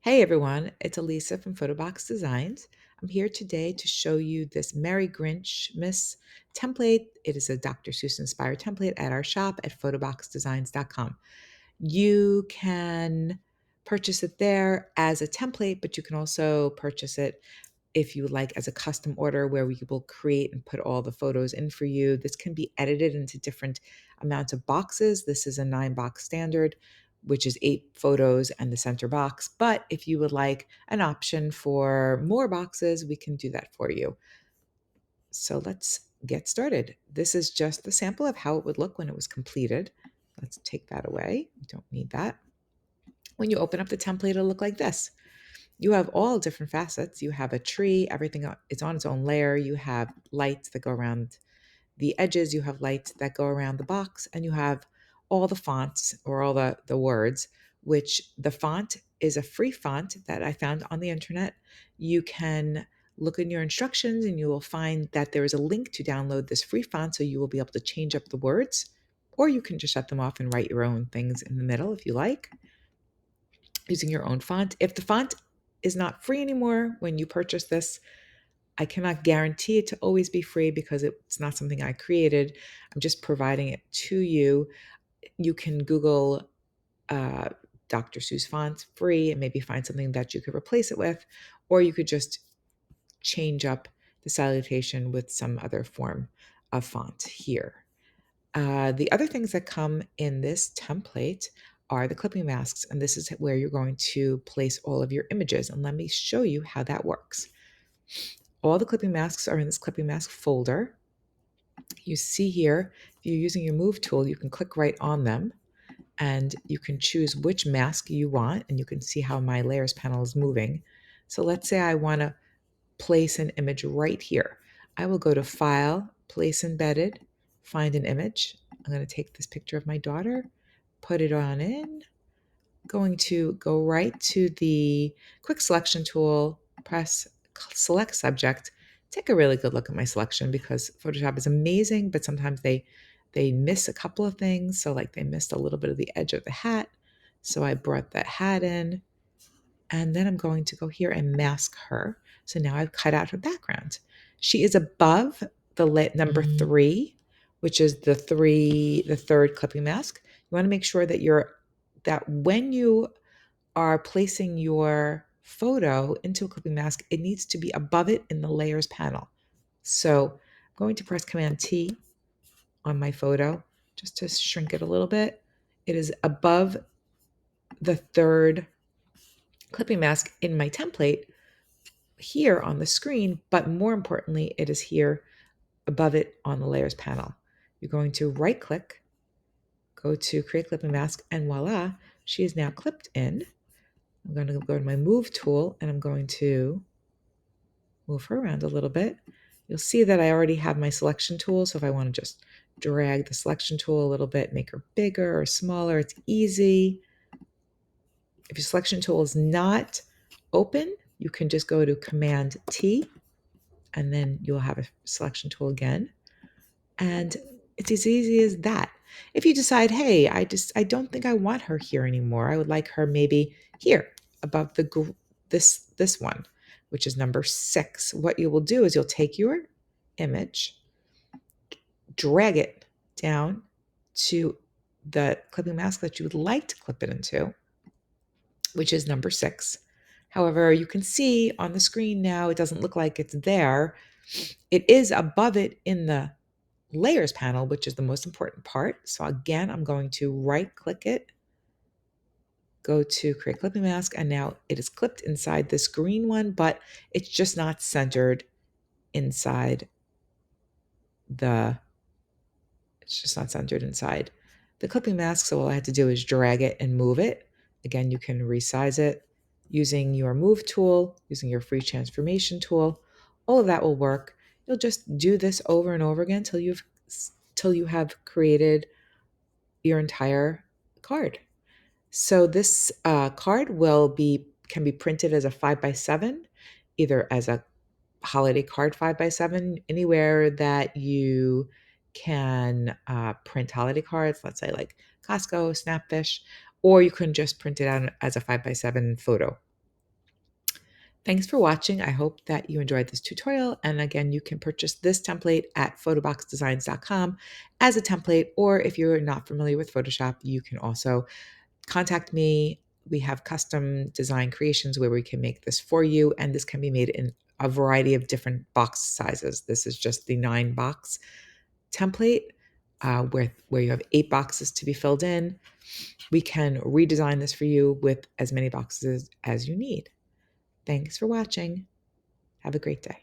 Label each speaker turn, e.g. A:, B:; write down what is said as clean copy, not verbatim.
A: Hey everyone, it's Elisa from Photobox Designs. I'm here today to show you this Merry Grinchmas template. It is a Dr. Seuss inspired template at our shop at photoboxdesigns.com. You can purchase it there as a template, but you can also purchase it if you would like as a custom order where we will create and put all the photos in for you. This can be edited into different amounts of boxes. This is a 9-box standard, which is 8 photos and the center box. But if you would like an option for more boxes, we can do that for you. So let's get started. This is just the sample of how it would look when it was completed. Let's take that away. We don't need that. When you open up the template, it'll look like this. You have all different facets. You have a tree, everything is on its own layer. You have lights that go around the edges. You have lights that go around the box, and you have all the fonts or all the words, which the font is a free font that I found on the internet. You can look in your instructions and you will find that there is a link to download this free font so you will be able to change up the words, or you can just shut them off and write your own things in the middle if you like, using your own font. If the font is not free anymore when you purchase this, I cannot guarantee it to always be free because it's not something I created. I'm just providing it to you. You can Google uh, Dr. Seuss fonts free and maybe find something that you could replace it with, or you could just change up the salutation with some other form of font here. The other things that come in this template are the clipping masks, and this is where you're going to place all of your images. And let me show you how that works. All the clipping masks are in this clipping mask folder. You see here, if you're using your move tool, you can click right on them and you can choose which mask you want, and you can see how my layers panel is moving. So let's say I want to place an image right here. I will go to File, Place Embedded, find an image. I'm going to take this picture of my daughter, put it on in, going to go right to the quick selection tool, press select subject, take a really good look at my selection because Photoshop is amazing, but sometimes they miss a couple of things. So like they missed a little bit of the edge of the hat. So I brought that hat in, and then I'm going to go here and mask her. So now I've cut out her background. She is above the number 3, which is the third clipping mask. You want to make sure that when you are placing your photo into a clipping mask, it needs to be above it in the layers panel. So I'm going to press Command T on my photo just to shrink it a little bit. It is above the third clipping mask in my template here on the screen, but more importantly, it is here above it on the layers panel. You're going to right click, go to create clipping mask, and voila, she is now clipped in. I'm going to go to my move tool and I'm going to move her around a little bit. You'll see that I already have my selection tool. So if I want to just drag the selection tool a little bit, make her bigger or smaller, it's easy. If your selection tool is not open, you can just go to Command T and then you'll have a selection tool again. And it's as easy as that. If you decide, hey, I don't think I want her here anymore. I would like her maybe here above this one, which is number 6. What you will do is you'll take your image, drag it down to the clipping mask that you would like to clip it into, which is number 6. However, you can see on the screen now, it doesn't look like it's there. It is above it in the layers panel, which is the most important part. So again, I'm going to right click it, go to create clipping mask, and now it is clipped inside this green one, but it's just not centered inside it's just not centered inside the clipping mask. So all I had to do is drag it and move it. Again, you can resize it using your move tool, using your free transformation tool. All of that will work. You'll just do this over and over again till you have created your entire card. So this card can be printed as a 5x7, either as a holiday card 5x7, anywhere that you can print holiday cards, let's say like Costco, Snapfish, or you can just print it out as a 5x7 photo. Thanks for watching. I hope that you enjoyed this tutorial. And again, you can purchase this template at photoboxdesigns.com as a template, or if you're not familiar with Photoshop, you can also contact me. We have custom design creations where we can make this for you, and this can be made in a variety of different box sizes. This is just the 9-box template where you have 8 boxes to be filled in. We can redesign this for you with as many boxes as you need. Thanks for watching. Have a great day.